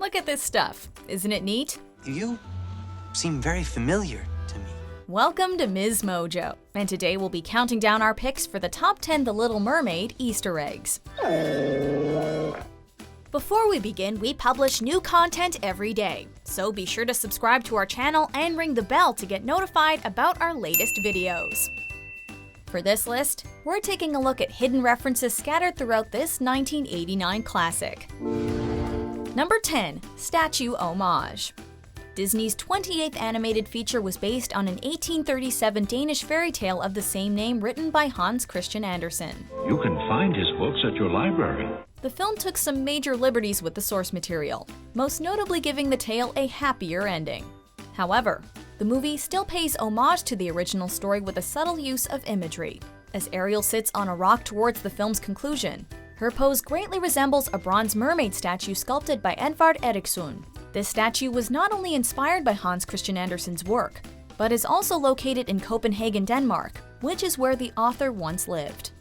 Look at this stuff. Isn't it neat? You seem very familiar to me. Welcome to MsMojo, and today we'll be counting down our picks for the top 10 The Little Mermaid Easter eggs. Before we begin, we publish new content every day, so be sure to subscribe to our channel and ring the bell to get notified about our latest videos. For this list, we're taking a look at hidden references scattered throughout this 1989 classic. Number 10. Statue Homage. Disney's 28th animated feature was based on an 1837 Danish fairy tale of the same name written by Hans Christian Andersen. You can find his books at your library. The film took some major liberties with the source material, most notably giving the tale a happier ending. However, the movie still pays homage to the original story with a subtle use of imagery. As Ariel sits on a rock towards the film's conclusion, her pose greatly resembles a bronze mermaid statue sculpted by Edvard Eriksson. This statue was not only inspired by Hans Christian Andersen's work, but is also located in Copenhagen, Denmark, which is where the author once lived.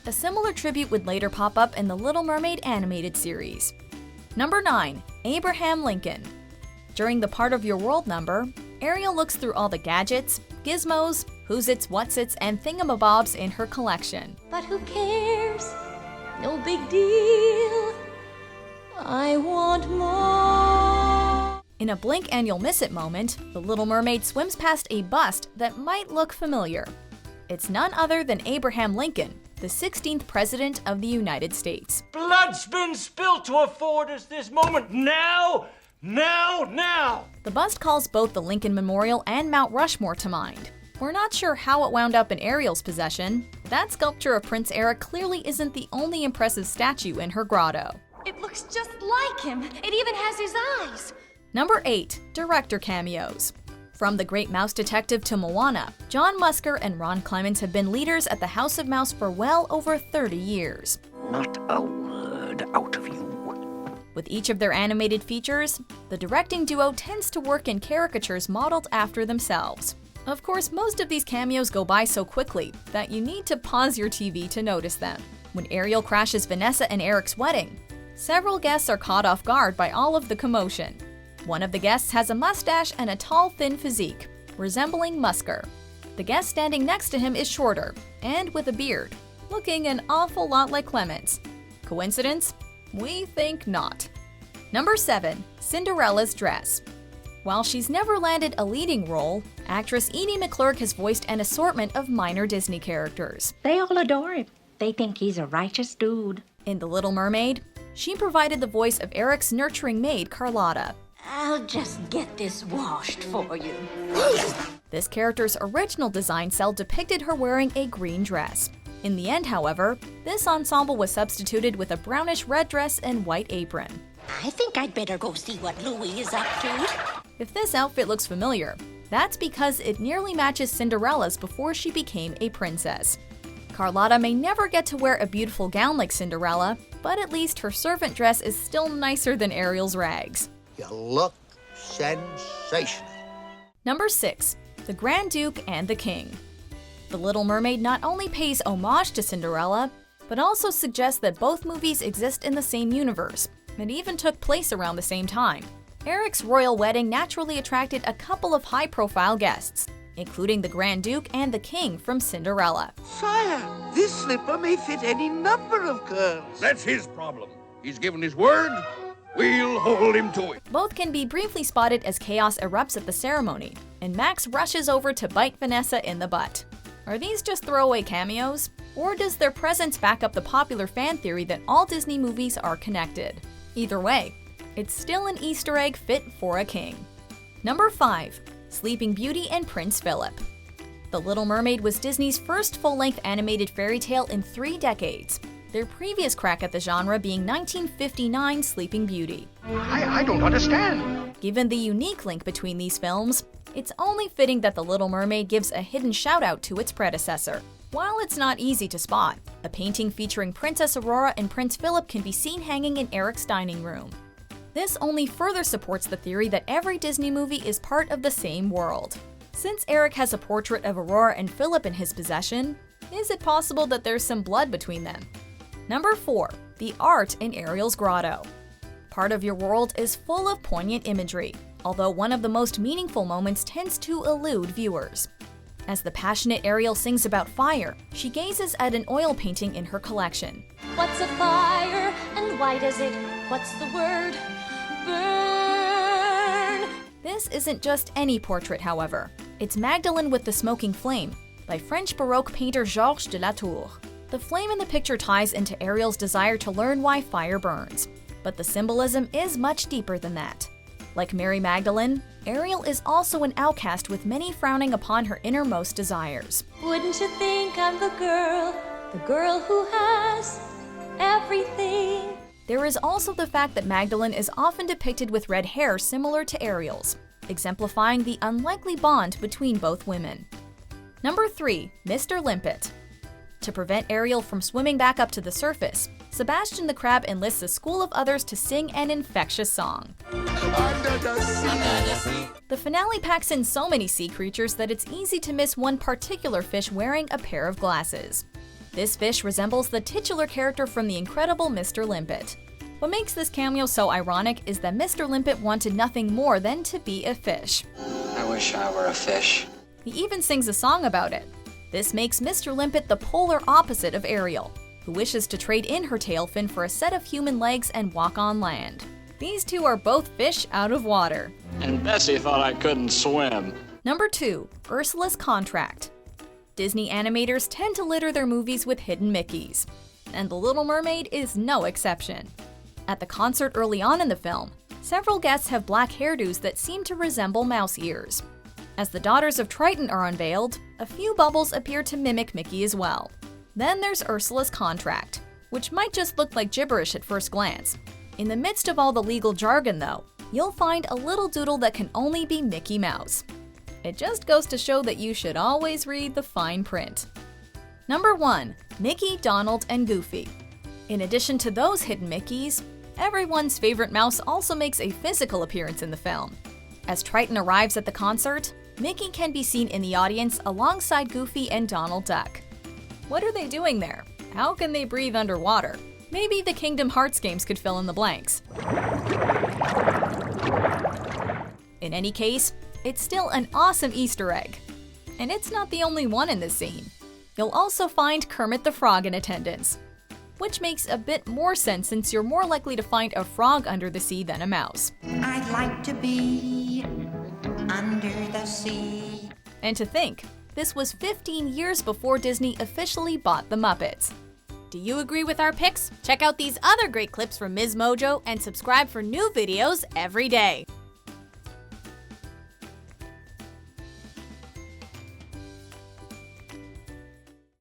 A similar tribute would later pop up in the Little Mermaid animated series. Number 9. Abraham Lincoln. During the Part of Your World number, Ariel looks through all the gadgets, gizmos, who's-its, what's-its, and thingamabobs in her collection. But who cares? No big deal. I want more. In a blink and you'll miss it moment, the Little Mermaid swims past a bust that might look familiar. It's none other than Abraham Lincoln, the 16th President of the United States. Blood's been spilled to afford us this moment. Now! The bust calls both the Lincoln Memorial and Mount Rushmore to mind. We're not sure how it wound up in Ariel's possession. That sculpture of Prince Eric clearly isn't the only impressive statue in her grotto. It looks just like him. It even has his eyes. Number 8. Director Cameos. From The Great Mouse Detective to Moana, John Musker and Ron Clements have been leaders at the House of Mouse for well over 30 years. Not a word out of you. With each of their animated features, the directing duo tends to work in caricatures modeled after themselves. Of course, most of these cameos go by so quickly that you need to pause your TV to notice them. When Ariel crashes Vanessa and Eric's wedding, several guests are caught off guard by all of the commotion. One of the guests has a mustache and a tall, thin physique, resembling Musker. The guest standing next to him is shorter, and with a beard, looking an awful lot like Clements. Coincidence? We think not. Number 7. Cinderella's dress. While she's never landed a leading role, actress Edie McClurg has voiced an assortment of minor Disney characters. They all adore him. They think he's a righteous dude. In The Little Mermaid, she provided the voice of Eric's nurturing maid, Carlotta. I'll just get this washed for you. This character's original design cell depicted her wearing a green dress. In the end, however, this ensemble was substituted with a brownish-red dress and white apron. I think I'd better go see what Louis is up to. If this outfit looks familiar, that's because it nearly matches Cinderella's before she became a princess. Carlotta may never get to wear a beautiful gown like Cinderella, but at least her servant dress is still nicer than Ariel's rags. You look sensational. Number 6. The Grand Duke and the King. The Little Mermaid not only pays homage to Cinderella, but also suggests that both movies exist in the same universe, and even took place around the same time. Eric's royal wedding naturally attracted a couple of high-profile guests, including the Grand Duke and the King from Cinderella. Sire, this slipper may fit any number of girls. That's his problem. He's given his word. We'll hold him to it. Both can be briefly spotted as chaos erupts at the ceremony, and Max rushes over to bite Vanessa in the butt. Are these just throwaway cameos? Or does their presence back up the popular fan theory that all Disney movies are connected? Either way, it's still an Easter egg fit for a king. Number 5. Sleeping Beauty and Prince Phillip. The Little Mermaid was Disney's first full-length animated fairy tale in 3 decades. Their previous crack at the genre being 1959's Sleeping Beauty. I don't understand. Given the unique link between these films, it's only fitting that The Little Mermaid gives a hidden shout-out to its predecessor. While it's not easy to spot, a painting featuring Princess Aurora and Prince Philip can be seen hanging in Eric's dining room. This only further supports the theory that every Disney movie is part of the same world. Since Eric has a portrait of Aurora and Philip in his possession, is it possible that there's some blood between them? Number 4. The art in Ariel's grotto. part of your world is full of poignant imagery, although one of the most meaningful moments tends to elude viewers. As the passionate Ariel sings about fire, she gazes at an oil painting in her collection. What's a fire and why does it, what's the word, burn? This isn't just any portrait, however. It's Magdalene with the Smoking Flame by French Baroque painter Georges de la Tour. The flame in the picture ties into Ariel's desire to learn why fire burns, but the symbolism is much deeper than that. Like Mary Magdalene, Ariel is also an outcast with many frowning upon her innermost desires. Wouldn't you think I'm the girl who has everything? There is also the fact that Magdalene is often depicted with red hair similar to Ariel's, exemplifying the unlikely bond between both women. Number 3. Mr. Limpet. To prevent Ariel from swimming back up to the surface, Sebastian the Crab enlists a school of others to sing an infectious song. The finale packs in so many sea creatures that it's easy to miss one particular fish wearing a pair of glasses. This fish resembles the titular character from the incredible Mr. Limpet. What makes this cameo so ironic is that Mr. Limpet wanted nothing more than to be a fish. I wish I were a fish. He even sings a song about it. This makes Mr. Limpet the polar opposite of Ariel, who wishes to trade in her tail fin for a set of human legs and walk on land. These two are both fish out of water. And Bessie thought I couldn't swim. Number 2. Ursula's Contract. Disney animators tend to litter their movies with hidden Mickeys, and The Little Mermaid is no exception. At the concert early on in the film, several guests have black hairdos that seem to resemble mouse ears. As the daughters of Triton are unveiled, a few bubbles appear to mimic Mickey as well. Then there's Ursula's Contract, which might just look like gibberish at first glance. In the midst of all the legal jargon, though, you'll find a little doodle that can only be Mickey Mouse. It just goes to show that you should always read the fine print. Number 1. Mickey, Donald, and Goofy. In addition to those hidden Mickeys, everyone's favorite mouse also makes a physical appearance in the film. As Triton arrives at the concert, Mickey can be seen in the audience alongside Goofy and Donald Duck. What are they doing there? How can they breathe underwater? Maybe the Kingdom Hearts games could fill in the blanks. In any case, it's still an awesome Easter egg. And it's not the only one in this scene. You'll also find Kermit the Frog in attendance, which makes a bit more sense since you're more likely to find a frog under the sea than a mouse. I'd like to be under the sea. And to think, this was 15 years before Disney officially bought the Muppets. Do you agree with our picks? Check out these other great clips from MsMojo and subscribe for new videos every day.